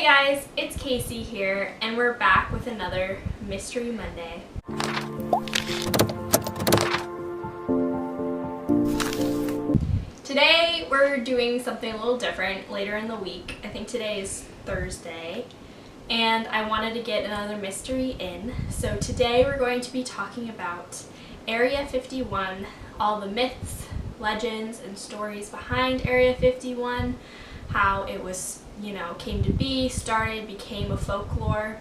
guys, it's Casey here, and we're back with another Mystery Monday. Today we're doing something a little different later in the week. I think today is Thursday, and I wanted to get another mystery in. So today we're going to be talking about Area 51, all the myths, legends, and stories behind Area 51, how it was, came to be, started, became a folklore.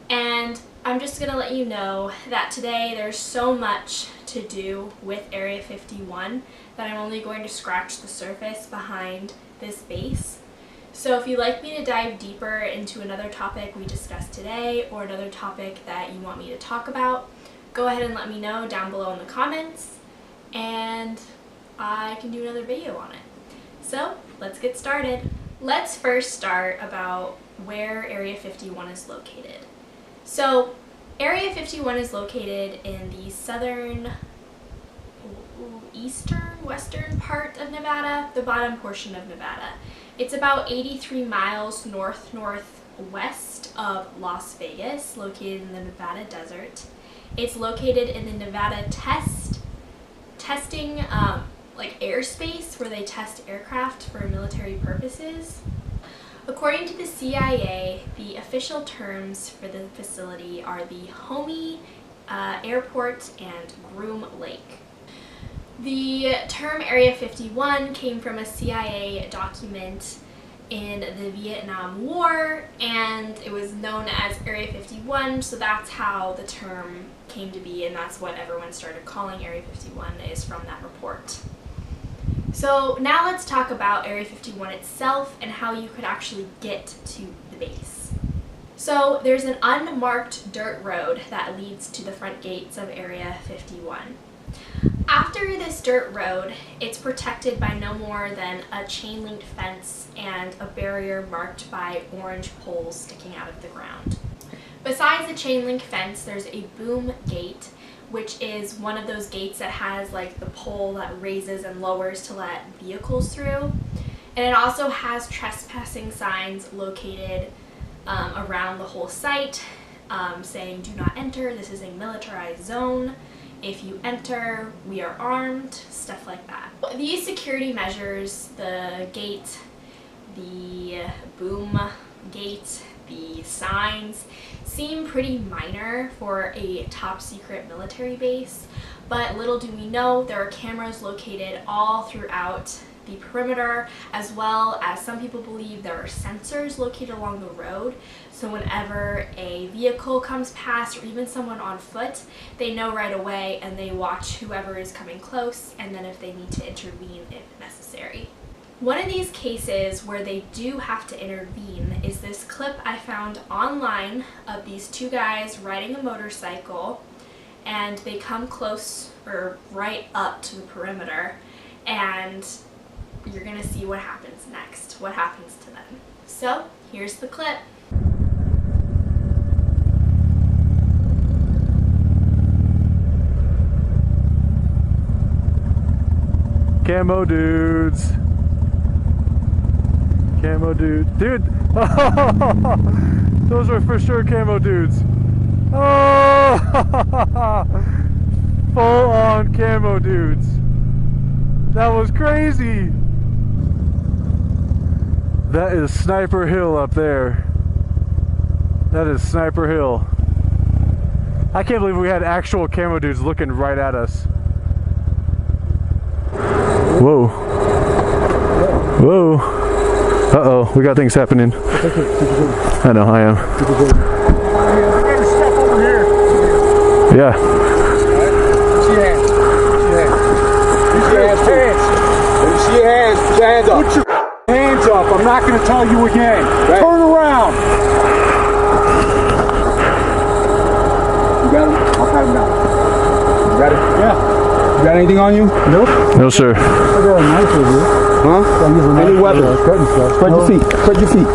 And I'm just going to let you know that today there's so much to do with Area 51 that I'm only going to scratch the surface behind this base. So if you'd like me to dive deeper into another topic we discussed today or another topic that you want me to talk about, go ahead and let me know down below in the comments and I can do another video on it. So let's get started. Let's first start about where Area 51 is located. So Area 51 is located in the southern, western part of Nevada, the bottom portion of Nevada. It's about 83 miles northwest of Las Vegas, located in the Nevada desert. It's located in the Nevada testing airspace where they test aircraft for military purposes. According to the CIA, the official terms for the facility are the Homey Airport and Groom Lake. The term Area 51 came from a CIA document in the Vietnam War, and it was known as Area 51, so that's how the term came to be, and that's what everyone started calling Area 51, is from that report. So now let's talk about Area 51 itself and how you could actually get to the base. So there's an unmarked dirt road that leads to the front gates of Area 51. After this dirt road, it's protected by no more than a chain-linked fence and a barrier marked by orange poles sticking out of the ground. Besides the chain-link fence, there's a boom gate, which is one of those gates that has the pole that raises and lowers to let vehicles through. And it also has trespassing signs located around the whole site saying do not enter, this is a militarized zone. If you enter, we are armed, stuff like that. These security measures, the gate, the boom gate, the signs, seem pretty minor for a top secret military base, but little do we know there are cameras located all throughout the perimeter, as well as some people believe there are sensors located along the road, so whenever a vehicle comes past or even someone on foot, they know right away and they watch whoever is coming close, and then if they need to intervene if necessary. One of these cases where they do have to intervene is this clip I found online of these two guys riding a motorcycle, and they come close or right up to the perimeter, and you're gonna see what happens next, what happens to them. So here's the clip. Camo dudes. Camo dude. Dude! Those are for sure camo dudes. Oh! Full on camo dudes. That was crazy. That is Sniper Hill up there. That is Sniper Hill. I can't believe we had actual camo dudes looking right at us. Whoa. Whoa. Uh-oh, we got things happening. I know, I am. Step over here. Yeah. Put your hands up. I'm not going to tell you again. Right. Turn around. You got him? I'll pat him down. You got it? Yeah. You got anything on you? Nope. No, sir. I got a knife with you. Huh? Any weapon? Spread your feet. Spread your feet.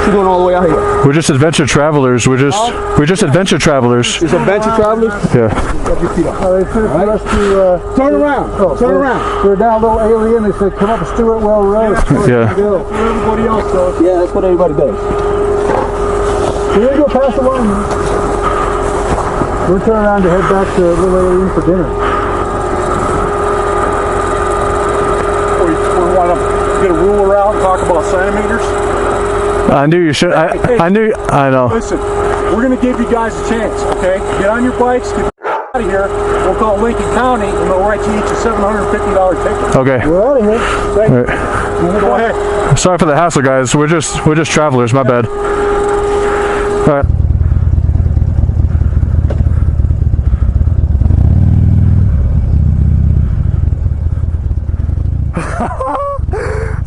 What you doing all the way out here? We're just adventure travelers. We're just adventure travelers. It's adventure travelers? Yeah. Rub your feet up. They said for us to Turn around. Turn around. we're down a little alien. They said come up Stewart Well Road. Yeah. Go. Where everybody else goes. Yeah, that's what everybody does. We're gonna go past the line. We're turning around to head back to Little Alien for dinner. We want to get a ruler out and talk about centimeters. I knew you should. I know. Listen, we're going to give you guys a chance, okay? Get on your bikes, get out of here. We'll call Lincoln County, and they'll write you each a $750 ticket. Okay. We're out of here. All right. Go ahead. Sorry for the hassle, guys. We're just travelers. My bad. All right.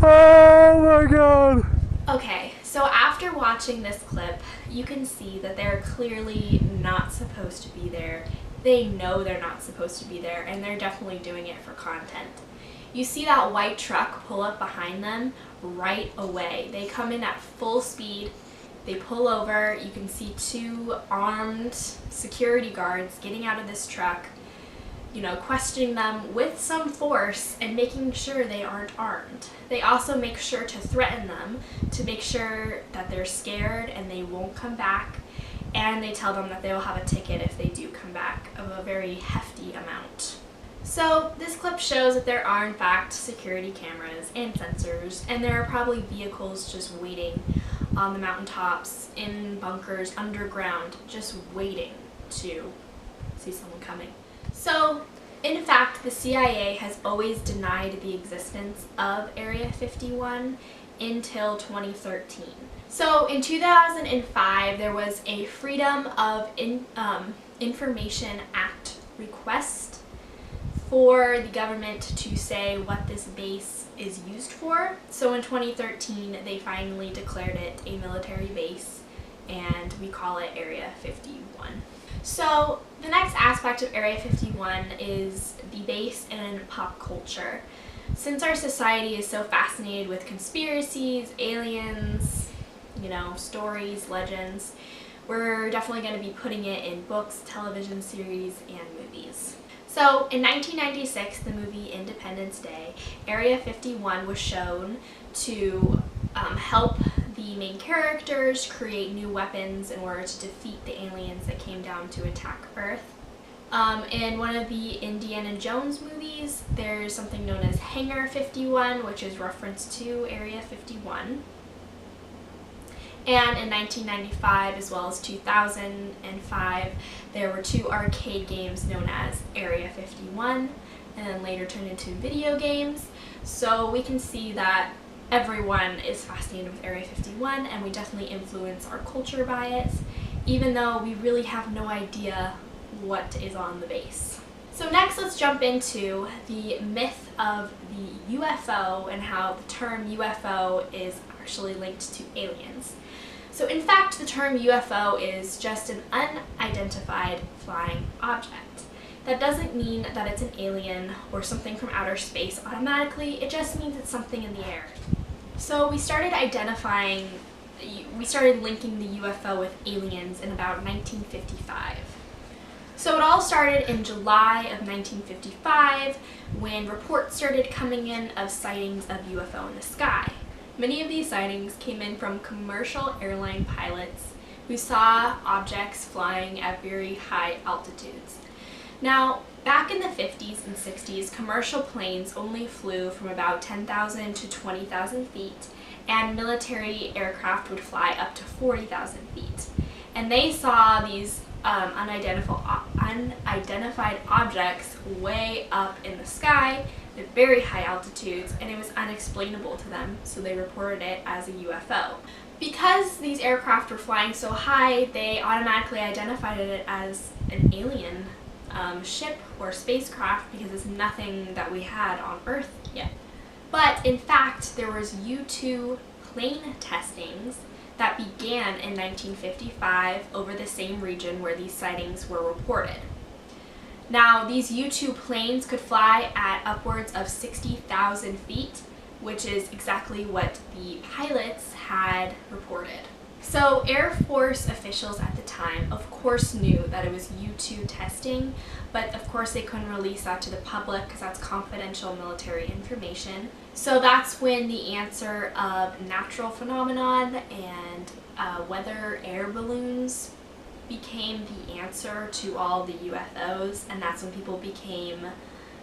Oh my god. Okay, so after watching this clip, you can see that they're clearly not supposed to be there. They know they're not supposed to be there, and they're definitely doing it for content. You see that white truck pull up behind them right away. They come in at full speed. They pull over. You can see two armed security guards getting out of this truck, you know, questioning them with some force and making sure they aren't armed. They also make sure to threaten them to make sure that they're scared and they won't come back, and they tell them that they will have a ticket if they do come back of a very hefty amount. So this clip shows that there are in fact security cameras and sensors, and there are probably vehicles just waiting on the mountaintops, in bunkers, underground, just waiting to see someone coming. So, in fact, the CIA has always denied the existence of Area 51 until 2013. So, in 2005, there was a Freedom of Information Act request for the government to say what this base is used for. So in 2013, they finally declared it a military base, and we call it Area 51. So the next aspect of Area 51 is the base in pop culture. Since our society is so fascinated with conspiracies, aliens, you know, stories, legends, we're definitely going to be putting it in books, television series, and movies. So in 1996, the movie Independence Day, Area 51 was shown to help the main characters create new weapons in order to defeat the aliens that came down to attack Earth. In one of the Indiana Jones movies, there's something known as Hangar 51, which is reference to Area 51. And in 1995 as well as 2005, there were two arcade games known as Area 51, and then later turned into video games. So we can see that everyone is fascinated with Area 51, and we definitely influence our culture by it, even though we really have no idea what is on the base. So next, let's jump into the myth of the UFO and how the term UFO is actually linked to aliens. So in fact, the term UFO is just an unidentified flying object. That doesn't mean that it's an alien or something from outer space automatically, it just means it's something in the air. So we started linking the UFO with aliens in about 1955. So it all started in July of 1955 when reports started coming in of sightings of UFO in the sky. Many of these sightings came in from commercial airline pilots who saw objects flying at very high altitudes. Now, back in the 50s and 60s, commercial planes only flew from about 10,000 to 20,000 feet, and military aircraft would fly up to 40,000 feet. And they saw these unidentified objects way up in the sky at very high altitudes, and it was unexplainable to them, so they reported it as a UFO. Because these aircraft were flying so high, they automatically identified it as an alien ship or spacecraft because it's nothing that we had on Earth yet. But in fact, there was U-2 plane testings that began in 1955 over the same region where these sightings were reported. Now, these U-2 planes could fly at upwards of 60,000 feet, which is exactly what the pilots had reported. So Air Force officials at the time, of course, knew that it was U-2 testing, but of course they couldn't release that to the public because that's confidential military information. So that's when the answer of natural phenomenon and weather air balloons became the answer to all the UFOs, and that's when people became,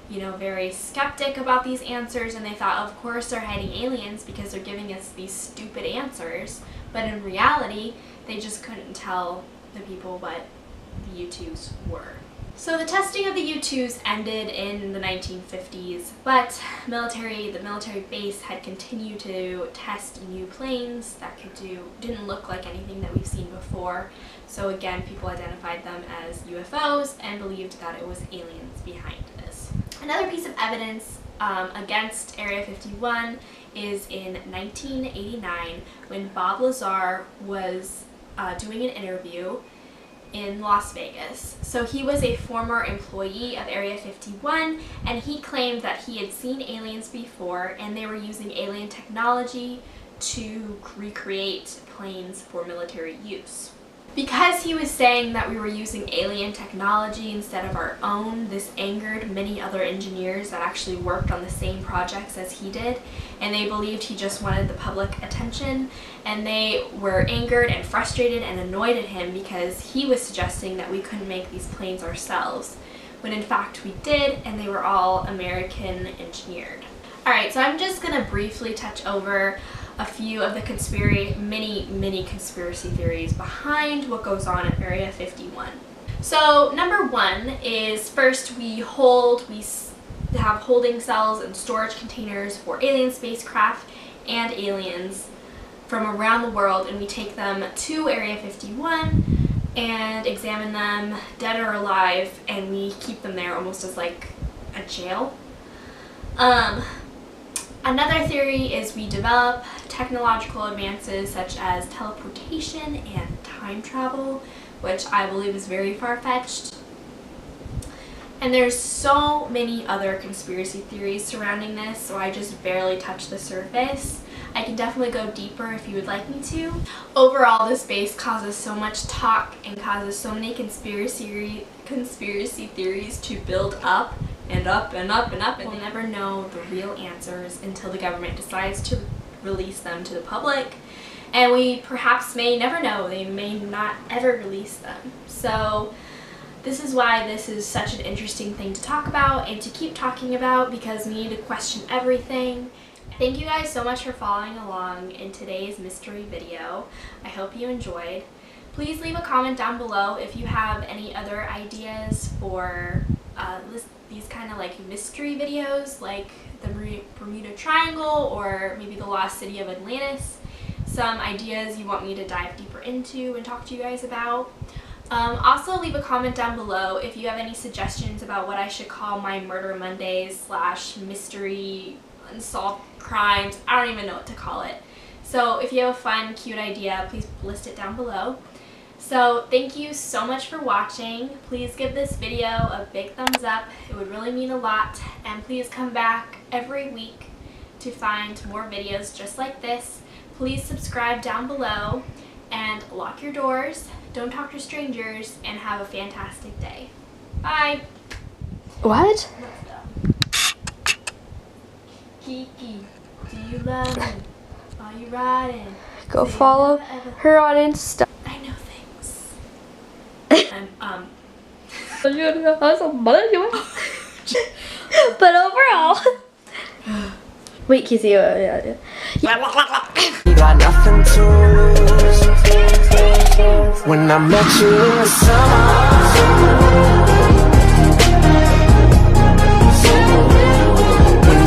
you know, very skeptic about these answers, and they thought, of course they're hiding aliens because they're giving us these stupid answers. But in reality, they just couldn't tell the people what the U-2s were. So the testing of the U-2s ended in the 1950s, but the military base had continued to test new planes that didn't look like anything that we've seen before. So again, people identified them as UFOs and believed that it was aliens behind this. Another piece of evidence against Area 51 is in 1989 when Bob Lazar was doing an interview in Las Vegas. So he was a former employee of Area 51, and he claimed that he had seen aliens before and they were using alien technology to recreate planes for military use. Because he was saying that we were using alien technology instead of our own, this angered many other engineers that actually worked on the same projects as he did, and they believed he just wanted the public attention, and they were angered and frustrated and annoyed at him because he was suggesting that we couldn't make these planes ourselves, when in fact we did, and they were all American engineered. Alright, so I'm just going to briefly touch over a few of the many conspiracy theories behind what goes on at Area 51. So number one is, first we have holding cells and storage containers for alien spacecraft and aliens from around the world, and we take them to Area 51 and examine them dead or alive, and we keep them there almost as like a jail. Another theory is we develop technological advances such as teleportation and time travel, which I believe is very far-fetched. And there's so many other conspiracy theories surrounding this, so I just barely touched the surface. I can definitely go deeper if you would like me to. Overall, this base causes so much talk and causes so many conspiracy theories to build up and up and up and up, and we'll never know the real answers until the government decides to release them to the public, and we perhaps may never know. They may not ever release them. So this is why this is such an interesting thing to talk about and to keep talking about, because we need to question everything. Thank you guys so much for following along in today's mystery video. I hope you enjoyed. Please leave a comment down below if you have any other ideas for these kind of like mystery videos, like the Bermuda Triangle or maybe the lost city of Atlantis. Some ideas you want me to dive deeper into and talk to you guys about. Also leave a comment down below if you have any suggestions about what I should call my Murder Mondays / mystery unsolved crimes. I don't even know what to call it. So if you have a fun, cute idea, please list it down below. So thank you so much for watching. Please give this video a big thumbs up. It would really mean a lot. And please come back every week to find more videos just like this. Please subscribe down below and lock your doors. Don't talk to strangers, and have a fantastic day. Bye. What? Kiki, do you love me? Are you riding? Go follow her on Insta. I know things. But overall, wait, Kizzy, yeah. You got nothing to lose. When I met you in the summer.